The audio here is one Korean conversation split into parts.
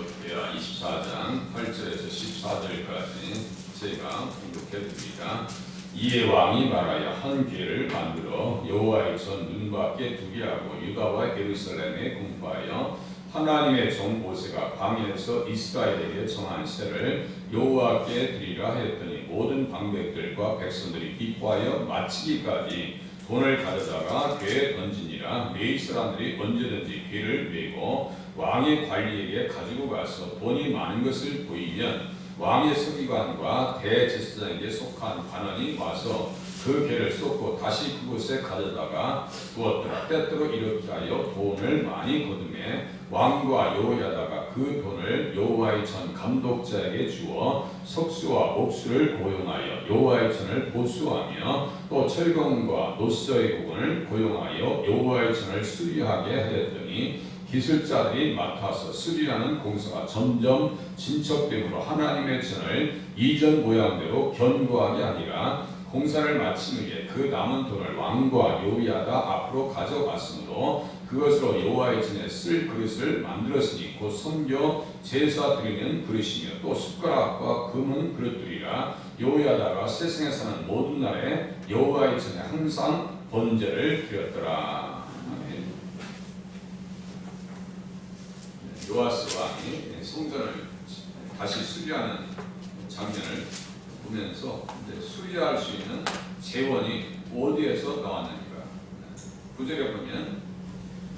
여호수아 24장 8절에서 14절까지 제가 공독해 드립니다. 이에 왕이 말하여 한 궤를 만들어 여호와의 전 눈밖에 두게 하고 유다와 예루살렘에 공포하여 하나님의 종 모세가 광야에서 이스라엘에게 정한 세를 여호와께 드리라 하였더니 모든 방백들과 백성들이 기뻐하여 마치기까지 돈을 가져다가 궤에 던지니라. 매일 사람들이 언제든지 궤를 메고 왕의 관리에게 가지고 가서 돈이 많은 것을 보이면 왕의 서기관과 대제사장에게 속한 관원이 와서 그 궤를 쏟고 다시 그곳에 가져다가 두었더라. 때때로 이렇게 하여 돈을 많이 거두매 왕과 여호야다가 그 돈을 여호와의 전 감독자에게 주어 석수와 옥수를 고용하여 여호와의 전을 보수하며 또 철검과 노스의 부분을 고용하여 여호와의 전을 수리하게 하였더니 기술자들이 맡아서 수리하는 공사가 점점 진척됨으로 하나님의 전을 이전 모양대로 견고하게 하니라. 공사를 마친 후에 그 남은 돈을 왕과 여호야다 앞으로 가져갔으므로 그것으로 여호와의 전에 쓸 그릇을 만들었으니 곧 선교 제사 드리는 그릇이며 또 숟가락과 금은 그릇들이라. 여호야다가 세상에 사는 모든 날에 여호와의 전에 항상 번제를 드렸더라. 아멘. 요아스 왕이 성전을 다시 수리하는 장면을 보면서 수리할 수 있는 재원이 어디에서 나왔는가? 9절에 보면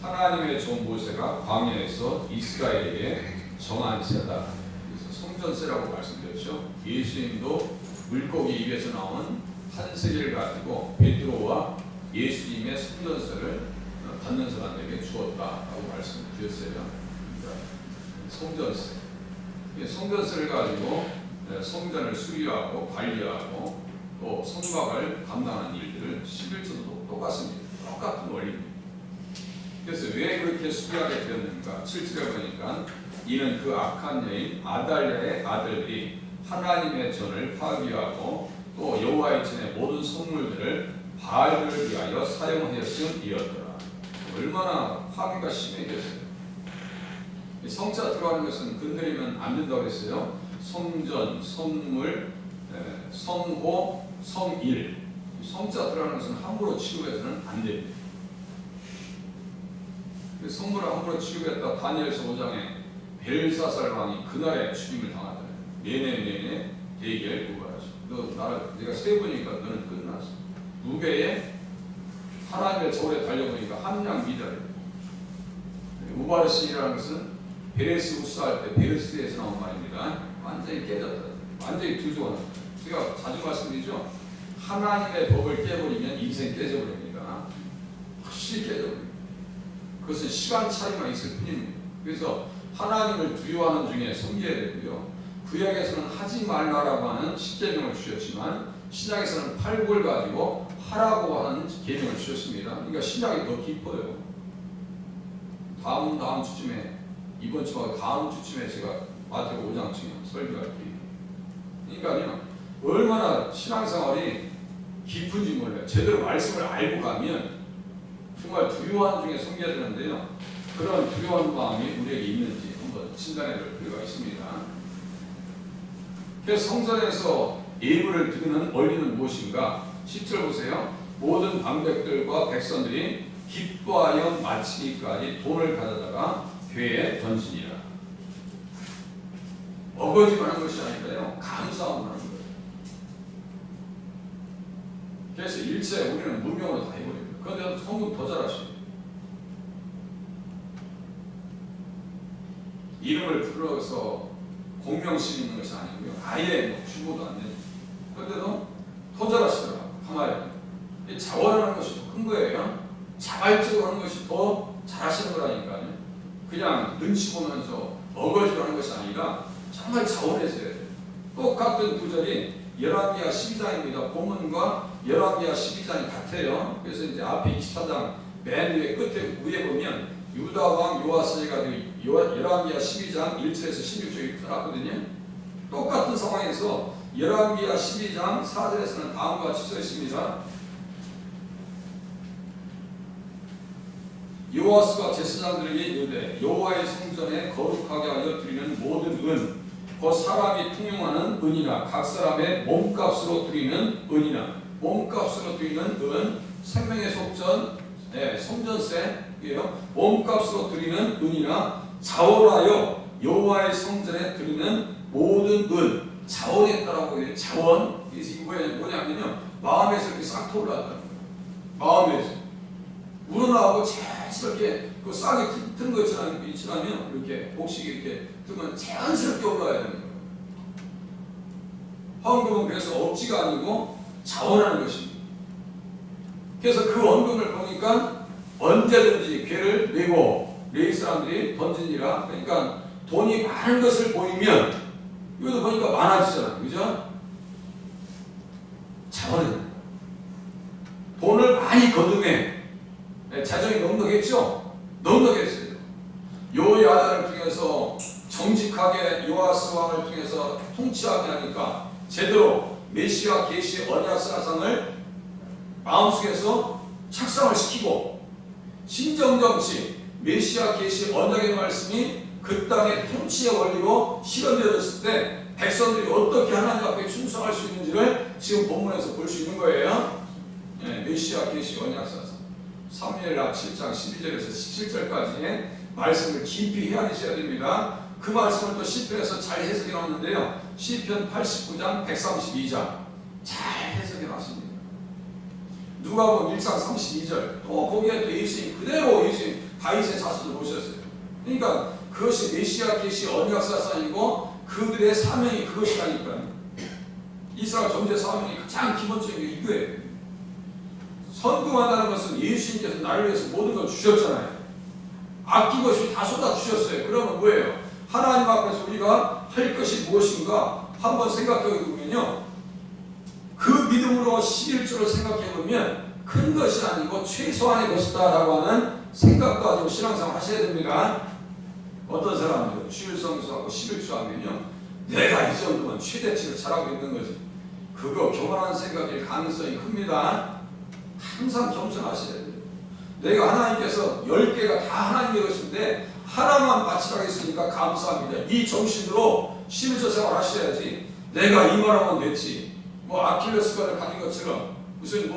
하나님의 종 모세가 광야에서 이스라엘에게 정한 세다. 그래서 성전세라고 말씀드렸죠. 예수님도 물고기 입에서 나온 한 세계를 가지고 베드로와 예수님의 성전세를 받는 사람에게 주었다라고 말씀드렸어요. 성전세. 성전세를 가지고 성전을 수리하고 관리하고 또 성막을 감당하는 일들을 11조도 똑같습니다. 똑같은 원리입니다. 그래서 왜 그렇게 수리하게 되었는가? 7절에 보니까 이는 그 악한 여인 아달랴의 아들들이 하나님의 전을 파괴하고 또 여호와의 전의 모든 성물들을 바알을 위하여 사용하였음이었더라. 얼마나 파괴가 심해졌어요. 성자 들어가는 것은 건드리면 안 된다고 했어요. 성전, 성물, 성호, 성일. 성자 들어가는 것은 함부로 취급해서는 안 됩니다. 성물을 함부로 취급했다. 다니엘서 5장에 벨사살 왕이 그날에 죽임을 당하더래. 내내 대기를 고발하시고 너 나를 내가 세보니까 너는 끝났어. 무게에 하나님의 저울에 달려보니까 한 양 미달이야. 우바르신이라는 것은 베레스 우스할 때 베레스에서 나온 말입니다. 완전히 깨졌다. 완전히 두조가. 제가 자주 말씀드리죠. 하나님의 법을 깨버리면 인생 깨져버립니다. 확실히 깨져버립니다. 그것은 시간 차이만 있을 뿐입니다. 그래서 하나님을 두려워하는 중에 섬겨야 되고요. 구약에서는 하지 말라라고 하는 십계명을 주셨지만 신약에서는 팔복을 가지고 하라고 하는 계명을 주셨습니다. 그러니까 신약이 더 깊어요. 다음 주쯤에 이번 주와 다음 주쯤에 제가 마태복음 5장쯤에 설교할 거예요. 그러니까요, 얼마나 신앙생활이 깊은지 몰라요. 제대로 말씀을 알고 가면 정말 두려워하는 중에 섬겨야 되는데요. 그런 두려워하는 마음이 우리에게 있는지 한번 진단해 볼 필요가 있습니다. 그래서 성전에서 예물을 드리는 원리는 무엇인가? 10절 보세요. 모든 방백들과 백성들이 기뻐하여 마치기까지 돈을 가져다가 궤에 던지니라. 어거지만 하는 것이 아니라요. 감사함을 하는 거예요. 그래서 일체 우리는 문명으로 다 해버려요. 그런데 성분 더 잘하시죠. 이름을 불러서 공명심 있는 것이 아니고요. 아예 주고도 안 되죠. 그런데도 더 잘하시더라고요. 가만히. 자원하는 것이 더 큰 거예요. 자발적으로 하는 것이 더 잘하시는 거라니까요. 그냥 눈치 보면서 어거지로 하는 것이 아니라 정말 자원해서 해야 돼요. 똑같은 구절이 열왕기하 12장입니다. 본문과 열왕기하 12장이 같아요. 그래서 이제 앞에 24장 맨 위에 위에 보면 유다 왕 요아스가 열왕기하 12장 1절에서 16절이 써놨거든요. 똑같은 상황에서 열왕기하 12장 4절에서는 다음과 같이 써 있습니다. 여호와스가 제사장들에게 이르되 여호와의 성전에 거룩하게 하여 드리는 모든 은 곧 사람이 통용하는 은이나 각 사람의 몸값으로 드리는 은이나 몸값으로 드리는 은 생명의 속전 성전세예요. 몸값으로 드리는 은이나 자원하여 여호와의 성전에 드리는 모든 은 자원했다라고 해요. 자원 이게 뭐냐면요 마음에서 이렇게 싹 터올랐다는 거예요. 마음에서 우러나오고 자연스럽게 그 싹이 트는 것처럼 이렇게 곡식이 이렇게 뜨면 자연스럽게 올라와야 되는 거예요. 헌금은 그래서 억지가 아니고 자원하는 것입니다. 그래서 그 헌금을 보니까 언제든지 괴를 내고 레위 사람들이 던지니라. 그러니까 돈이 많은 것을 보이면 이것도 보니까 많아지잖아요. 그죠? 자원은 돈을 많이 거두매 자정이 넉넉했죠? 넉넉했어요. 여호야다를 통해서 정직하게 요아스 왕을 통해서 통치하게 하니까 제대로 메시아 계시 언약 사상을 마음속에서 착상을 시키고 신정정치 메시아 계시 언약의 말씀이 그 땅의 통치의 원리로 실현되었을 때 백성들이 어떻게 하나님 앞에 충성할 수 있는지를 지금 본문에서 볼 수 있는 거예요. 메시아 계시 언약 사상 사무엘하 7장 12절에서 17절까지의 말씀을 깊이 헤아리셔야 됩니다. 그 말씀을 또 시편에서 잘 해석해 놨는데요. 시편 89장 132장 잘 해석해 놨습니다. 누가복음 1장 32절 또 거기에 또 예수님 그대로 예수님 다윗의 자손을 모셨어요. 그러니까 그것이 메시아 계시 언약 사상이고 그들의 사명이 그것이라니까요. 이스라엘 존재 사명이 가장 기본적인 게 이거예요. 헌금한다는 것은 예수님께서 나를 위해서 모든 걸 주셨잖아요. 아끼고 없이 다 쏟아 주셨어요. 그러면 뭐예요? 하나님 앞에서 우리가 할 것이 무엇인가 한번 생각해 보면요. 그 믿음으로 11조를 생각해 보면 큰 것이 아니고 최소한의 것이다 라고 하는 생각 가지고 신앙생활 하셔야 됩니다. 어떤 사람들은 주일성수하고 11조 하면요. 내가 이 정도면 최대치를 잘하고 있는 거지. 그거 교만한 생각일 가능성이 큽니다. 항상 겸손하셔야 돼요. 내가 하나님께서 10개가 다 하나님의 것인데 하나만 바치라고 했으니까 감사합니다. 이 정신으로 11조 생활 하셔야지. 내가 이만하면 됐지. 뭐 아킬레스건을 가진 것처럼 무슨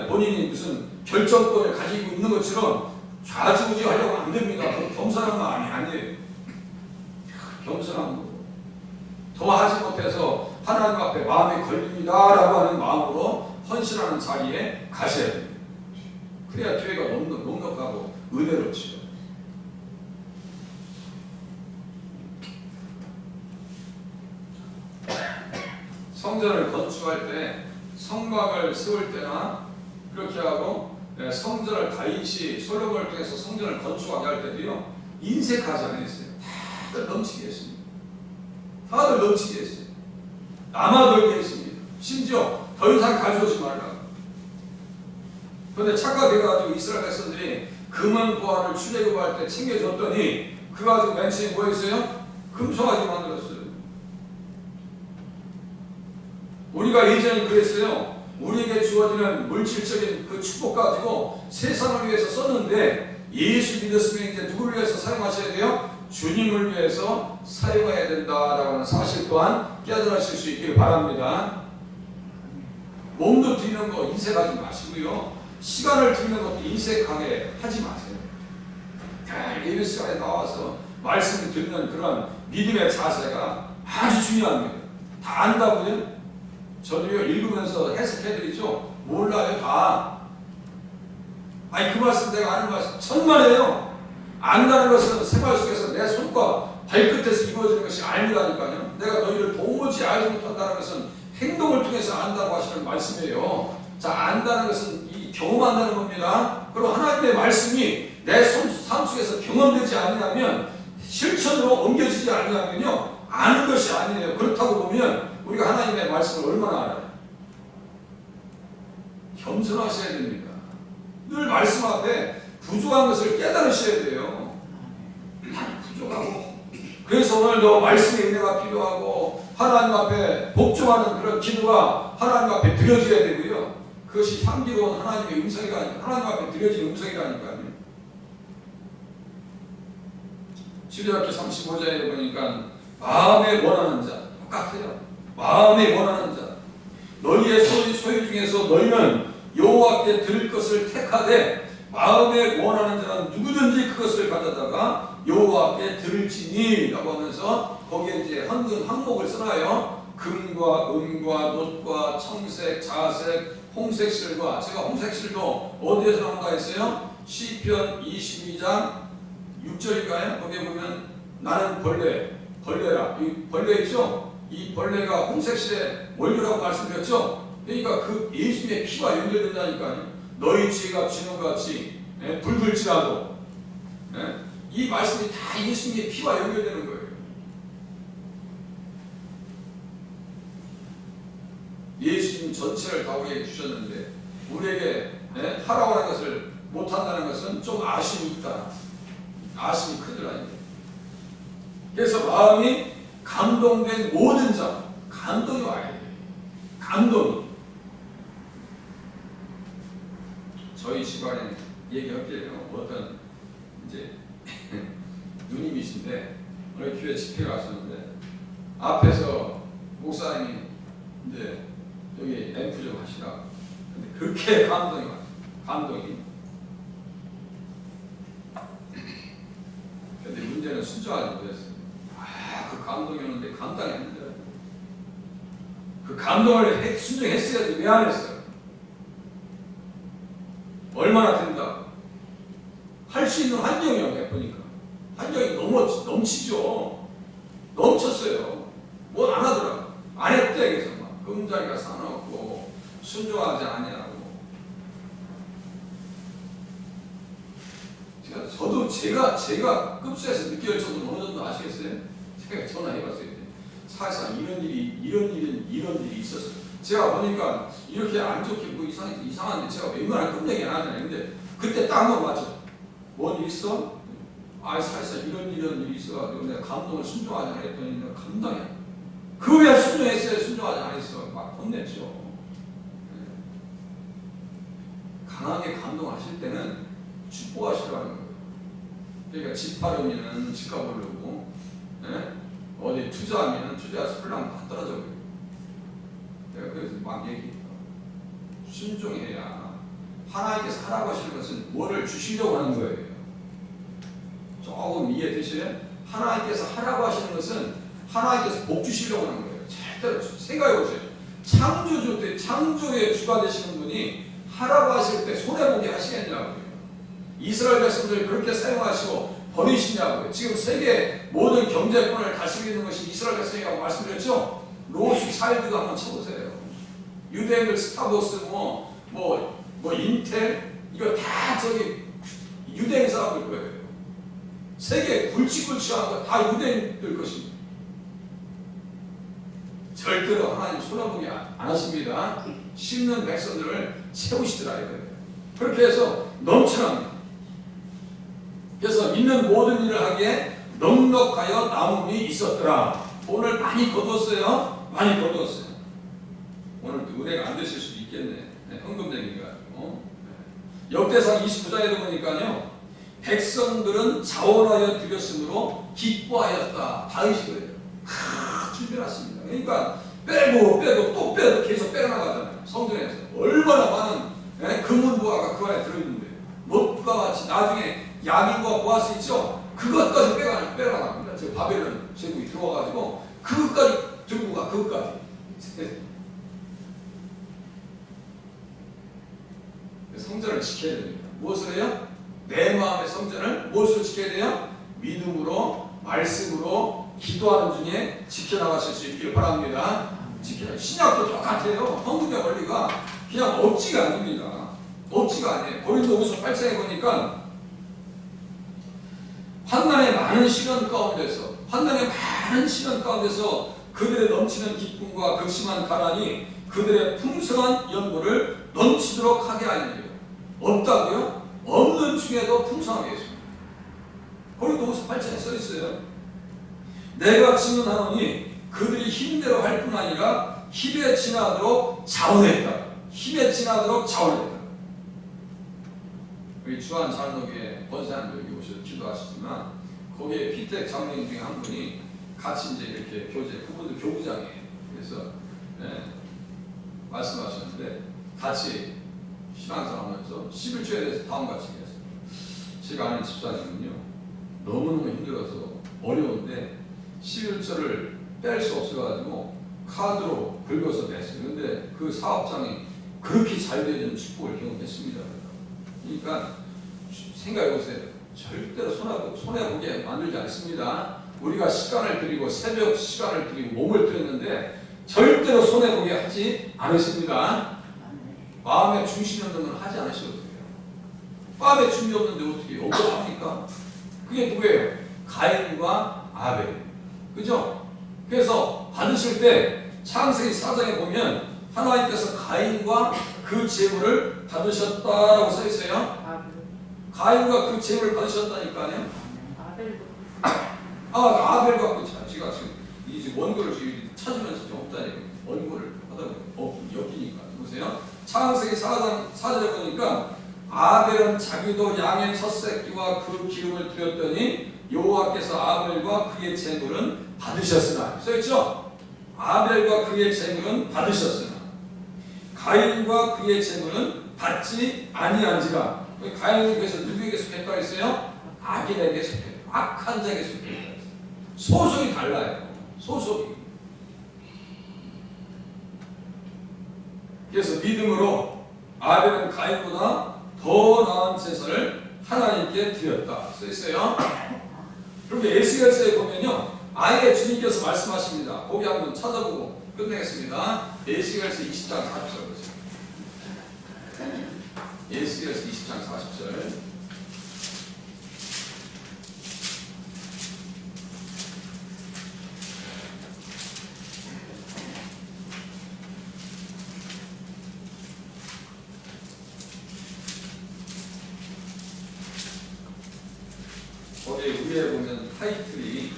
본인이 무슨 결정권을 가지고 있는 것처럼 좌지우지 하려고 안 됩니다. 겸손한 마음이 아니에요. 겸손한 거. 더 하지 못해서 하나님 앞에 마음이 걸립니다라고 하는 마음으로 헌신하는 자리에 가셔야 됩니다. 그래야 교회가 넉넉하고 은혜롭지요. 성전을 건축할 때 성막을 세울 때나 그렇게 하고 성전을 다윗이 솔로몬을 통해서 성전을 건축하게 할 때도요 인색하지 않았어요. 다들 넘치게 했습니다. 다들 넘치게 했어요. 남아돌게 했습니다. 심지어 더 이상 가져오지 말라고. 그런데 착각해가지고 이스라엘 백성들이 금은 보화를 출애굽할 때 챙겨줬더니 그거 가지고 맨 처음에 뭐 했어요? 금송아지 만들었어요. 우리가 예전에 그랬어요. 우리에게 주어지는 물질적인 그 축복 가지고 세상을 위해서 썼는데 예수 믿었으면 이제 누구를 위해서 사용하셔야 돼요? 주님을 위해서 사용해야 된다라고 하는 사실 또한 깨달으실 수 있기를 바랍니다. 몸도 드리는 거 인색하지 마시고요. 시간을 드리는 것도 인색하게 하지 마세요. 예배 시간에 나와서 말씀을 듣는 그런 믿음의 자세가 아주 중요합니다. 다 안다고요? 저도요 읽으면서 해석해드리죠. 몰라요 다. 아니 그 말씀 내가 아는 말씀 천만에요. 안다는 것은 생활 속에서 내 손과 발끝에서 이루어지는 것이 아니라니까요. 내가 너희를 도무지 알지 못한다는 것은 행동을 통해서 안다고 하시는 말씀이에요. 자, 안다는 것은 이 경험한다는 겁니다. 그리고 하나님의 말씀이 내 삶 속에서 경험되지 않으면 실천으로 옮겨지지 않으면요 아는 것이 아니에요. 그렇다고 보면 우리가 하나님의 말씀을 얼마나 알아요? 겸손하셔야 됩니다. 늘 말씀 앞에 부족한 것을 깨달으셔야 돼요. 나는 부족하고 그래서 오늘도 말씀의 은혜가 필요하고 하나님 앞에 복종하는 그런 기도가 하나님 앞에 드려져야 되고요. 그것이 향기로운 하나님의 음성이가 아니라 하나님 앞에 드려지는 음성이라니까요. 출애굽기 35장에 보니까 마음에 원하는 자 똑같아요. 마음에 원하는 자 너희의 소유 중에서 너희는 여호와께 드릴 것을 택하되 마음에 원하는 자는 누구든지 그것을 가져다가 여호와께 드릴지니 라고 하면서 거기에 이제 항목을 써놔요. 금과 은과 놋과 청색, 자색, 홍색실과 제가 홍색실도 어디에서 나온가 했어요? 시편 22장 6절인가요? 거기에 보면 나는 벌레라. 이 벌레 있죠? 이 벌레가 홍색실의 원료라고 말씀드렸죠? 그러니까 그 예수님의 피와 연결된다니까요. 너희 죄가 진홍같이 붉을지라도 이 말씀이 다 예수님의 피와 연결되는 거예요. 예수님 전체를 다 우리에게 주셨는데 우리에게 하라고 하는 것을 못한다는 것은 좀 아쉬움이 있다. 아쉬움이 크더라니까. 그래서 마음이 감동된 모든 자 감동이 와야 돼요. 감동이. 저희 집안에 얘기할게요. 어떤 이제 누님이신데 오늘 교회 집회 갔었는데 앞에서 목사님이 이제 여기 앰프 좀 하시라. 근데 그렇게 감동이 왔어요. 감동이. 근데 문제는 순종하지 못했어요. 그 감동이 오는데 감당이 안 되더라고요. 그 감동을 순종했어야지 왜 안 했어요? 얼마나 된다? 할 수 있는 환경이 없네 보니까. 환경이 넘치죠. 넘쳤어요. 뭘 안 하더라. 안 했대. 그래서 막 금자리가 사놓고 순종하지 않냐고. 저도 제가 급수에서 느낄 정도는 어느 정도 아시겠어요? 제가 전화해봤어요. 사실상 이런 일이 있었어요. 제가 보니까 이렇게 안 좋게 뭐 이상한데 제가 웬만하면 끝내기 안 하잖아요. 근데 그때 딱 한번 맞죠. 뭔 일 있어? 사실상 이런 일이 있어가지고 내가 감동을 순종하지 않았더니 내가 감당해. 그 왜 순종했어요? 순종하지 않았어. 막 혼냈죠. 강하게 감동하실 때는 축복하시라는 거예요. 그러니까 집 팔으면 집값 오르고, 어디 투자하면 투자해서 훌랑 다 떨어져 버려요. 내가 그래서 막 얘기해요. 순종해야 하나님께서 하라고 하시는 것은 뭐를 주시려고 하는 거예요. 조금 이해되시나요? 하나님께서 하라고 하시는 것은 하나님께서 복 주시려고 하는 거예요. 절대로 생각해 보세요. 창조의 주가 되시는 분이 하라고 하실 때 손해보게 하시겠냐고요. 이스라엘 백성들 그렇게 사용하시고 버리시냐고요. 지금 세계 모든 경제권을 다스리는 것이 이스라엘 백성이라고 말씀드렸죠. 로스차일드가 한번 쳐보세요. 유대인들 스타벅스 뭐 인텔 이거 다 저기 유대인 사람들 거예요. 세계 굵직굵직한 거 다 유대인들 것입니다. 절대로 하나님 손아보기 안 하십니다. 심는 백성들을 세우시더라 이거예요. 그렇게 해서 넘쳐납니다. 그래서 있는 모든 일을 하기에 넉넉하여 남음이 있었더라. 돈을 많이 거뒀어요. 많이 거두었어요. 오늘 또 은혜가 안 되실 수도 있겠네. 헌금쟁이가. 역대상 29장에도 보니까요. 백성들은 자원하여 드렸으므로 기뻐하였다. 다윗이 그래요. 준비했습니다. 그러니까 빼고 또 빼도 계속 빼나가잖아요. 성전에서 얼마나 많은 금은보화가 그 안에 들어있는데 못과 같이 나중에 야긴과 보아스 있죠. 그것까지 빼나갑니다. 저 바벨론 제국이 들어와가지고 그것까지 들고 가. 그것까지. 성전을 지켜야 됩니다. 무엇을 해요? 내 마음의 성전을 무엇으로 지켜야 돼요? 믿음으로, 말씀으로, 기도하는 중에 지켜나가실 수 있기를 바랍니다. 신약도 똑같아요. 헌금의 원리가 그냥 억지가 아닙니다. 억지가 아니에요. 고린도후서 8장에 보니까 환난의 많은 시련 가운데서 그들의 넘치는 기쁨과 극심한 가난이 그들의 풍성한 연고를 넘치도록 하게 하느니라. 없다고요? 없는 중에도 풍성하게 했습니다. 고린도후서 8장에 써 있어요. 내가 증언하노니 그들이 힘대로 할 뿐 아니라 힘에 지나도록 자원했다. 우리 주한 장로교회 권사님들 여기 오셔서 기도하시지만 거기에 피텍 장로님 중에 한 분이 같이 이제 이렇게 그분도 교부장이에요. 그래서 말씀하셨는데 같이 신앙생활하면서 11조에 대해서 다음과 같이 얘기했어요. 제가 아는 집사님은요, 너무너무 힘들어서 어려운데 11조를 뺄 수 없어가지고 카드로 긁어서 냈어요. 근데 그 사업장이 그렇게 잘 되는 축복을 경험했습니다. 그러니까 생각해보세요. 절대로 손해보게 만들지 않습니다. 우리가 시간을 들이고 새벽 시간을 들이고 몸을 들였는데 절대로 손해보게 하지 않으십니다. 마음에 중심이 없는 건 하지 않으셔도 돼요. 마음에 중심이 없는데 어떻게 억울합니까? 그게 누구예요? 가인과 아벨. 그죠? 그래서 받으실 때 창세기 4장에 보면 하나님께서 가인과 그 재물을 받으셨다라고 써 있어요. 가인과 그 재물을 받으셨다니까요. 아벨과 그 제가 지금 이 원고를 지금 찾으면서 없다니 원고를 하다 보니 엮이니까 보세요. 창세기 4장 4절에 보니까 아벨은 자기도 양의 첫 새끼와 그 기름을 드렸더니 여호와께서 아벨과 그의 재물은 받으셨으나 써있죠? 아벨과 그의 재물은 받으셨으나 가인과 그의 재물은 받지 아니한지라. 가인은 그래서 누구에게 속했다 했어요? 악인에게 속했다. 악한 자에게 속했다 했어요. 소속이 달라요. 소속이. 그래서 믿음으로 아벨은 가인보다 더 나은 제사를 하나님께 드렸다 써있어요. 그런데 에스겔서에 보면요, 아예 주님께서 말씀하십니다. 거기 한번 찾아보고 끝내겠습니다. 에스겔서 20장 40절 보세요. 에스겔서 20장 40절. 거기 위에 보면 타이틀이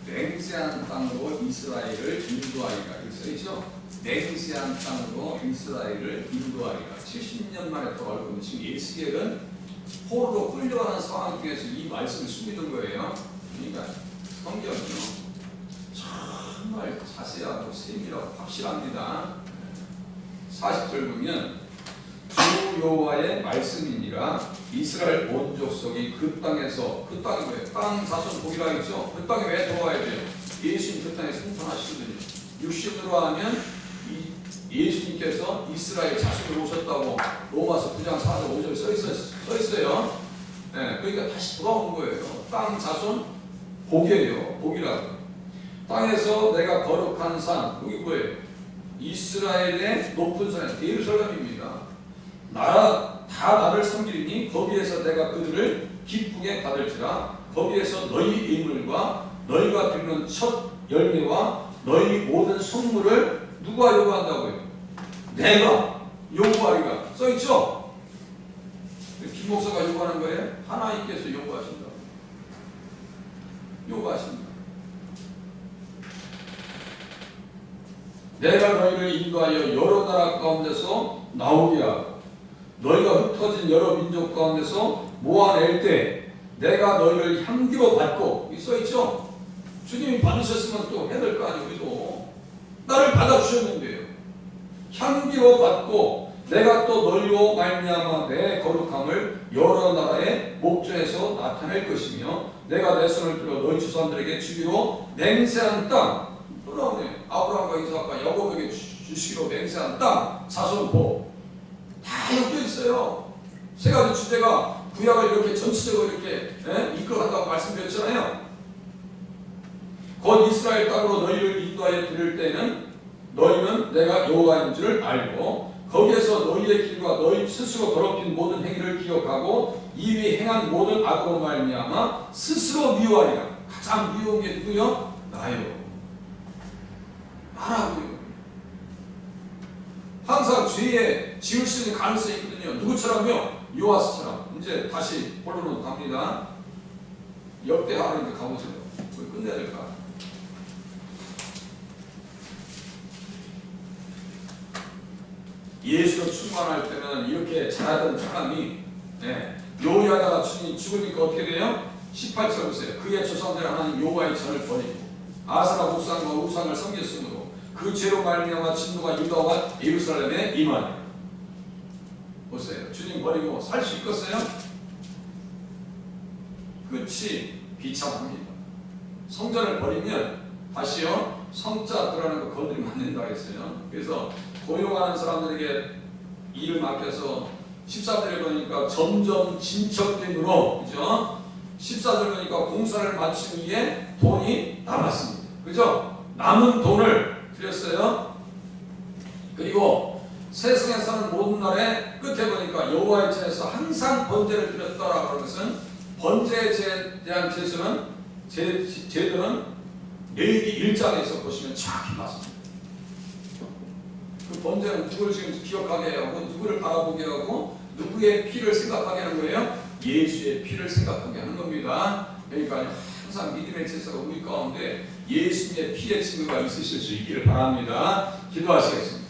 맹세한 땅으로 이스라엘을 인도하리라 이렇게 써있죠. 맹세한 땅으로 이스라엘을 인도하리라. 70년 만에 돌아오고 지금 에스겔은 포로로 끌려가는 상황 중에서 이 말씀을 숨기는 거예요. 그러니까 성경은요 정말 자세하고 세밀하고 확실합니다. 40절 보면 주 여호와의 말씀이니라. 이스라엘 온 족속이 그 땅에서, 그 땅이 뭐예요? 땅 자손 복이라 했죠. 그 땅에 왜 들어와야 돼요? 예수님 그 땅에 승천하시거든요. 육신으로 하면 예수님께서 이스라엘 자손으로 오셨다고 로마서 9장 4절 5절 써 있어요. 네, 그러니까 다시 돌아온 거예요. 땅 자손 복이에요. 복이라고. 땅에서 내가 거룩한 산, 여기 뭐예요? 이스라엘의 높은 산, 예루살렘입니다. 다 나를 섬기리니 거기에서 내가 그들을 기쁘게 받을지라. 거기에서 너희 예물과 너희가 드리는 첫 열매와 너희 모든 성물을 누가 요구한다고요? 내가 요구하리라 써있죠? 김 목사가 요구하는 거예요? 하나님께서 요구하신다. 요구하신다. 내가 너희를 인도하여 여러 나라 가운데서 나오게 하고 너희가 흩어진 여러 민족 가운데서 모아낼 때 내가 너희를 향기로 받고 써있죠? 주님이 받으셨으면 또 해야 될 거 아니에요. 우리도 나를 받아주셨는데요. 향기로 받고 내가 또 너희로 말미암아 내 거룩함을 여러 나라의 목전에서 나타낼 것이며 내가 내 손을 들어 너희 조상들에게 주기로 맹세한 땅 또 나오네. 아브라함과 이삭과 야곱에게 주시기로 맹세한 땅 자손복 다 엮여 있어요. 세 가지 주제가 구약을 이렇게 전체적으로 이렇게 이끌어간다고 말씀드렸잖아요. 곧 이스라엘 땅으로 너희를 인도하여 드릴 때는 너희는 내가 여호와인 줄을 알고 거기에서 너희의 길과 너희 스스로 더럽힌 모든 행위를 기억하고 이위 행한 모든 악으로 말미암아 스스로 미워하리라. 가장 미워한 게 누구요? 나요. 나라고요. 항상 죄에 지을 수 있는 가능성이 있거든요. 누구처럼요? 요아스처럼. 이제 다시 본론으로 갑니다. 역대하로 이제 가보세요. 거기 끝내야 될까? 예수로 충만할 때는 이렇게 잘하던 사람이 요리하다가 주님이 죽으니까 어떻게 돼요? 18절 보세요. 그의 조상들 하나님 여호와의 전을 버리고 아사라 목상과 우상을 섬겼으므로 그 죄로 말미암아 진노가 유다와 예루살렘에 임하네. 보세요. 주님 버리고 살 수 있겠어요? 끝이 비참합니다. 성전을 버리면 다시요 성자 들어가는 거 건드리면 안 된다 했어요. 그래서 고용하는 사람들에게 일을 맡겨서 14절에 보니까 점점 진척됨으로, 그죠? 14절 보니까 공사를 마친 후에 돈이 남았습니다. 그죠? 남은 돈을 드렸어요. 그리고 세상에 사는 모든 날에 끝에 보니까 여호와의 전에서 항상 번제를 드렸다라고 하는 것은 번제에 대한 제도는 레위기 1장에서 보시면 정확히 맞습니다. 그 번제는 누구를 지금 기억하게 하고 누구를 바라보게 하고 누구의 피를 생각하게 하는 거예요? 예수의 피를 생각하게 하는 겁니다. 그러니까 항상 믿음의 제사가 우리 가운데 예수님의 피의 증거가 있으실 수 있기를 바랍니다. 기도하시겠습니다.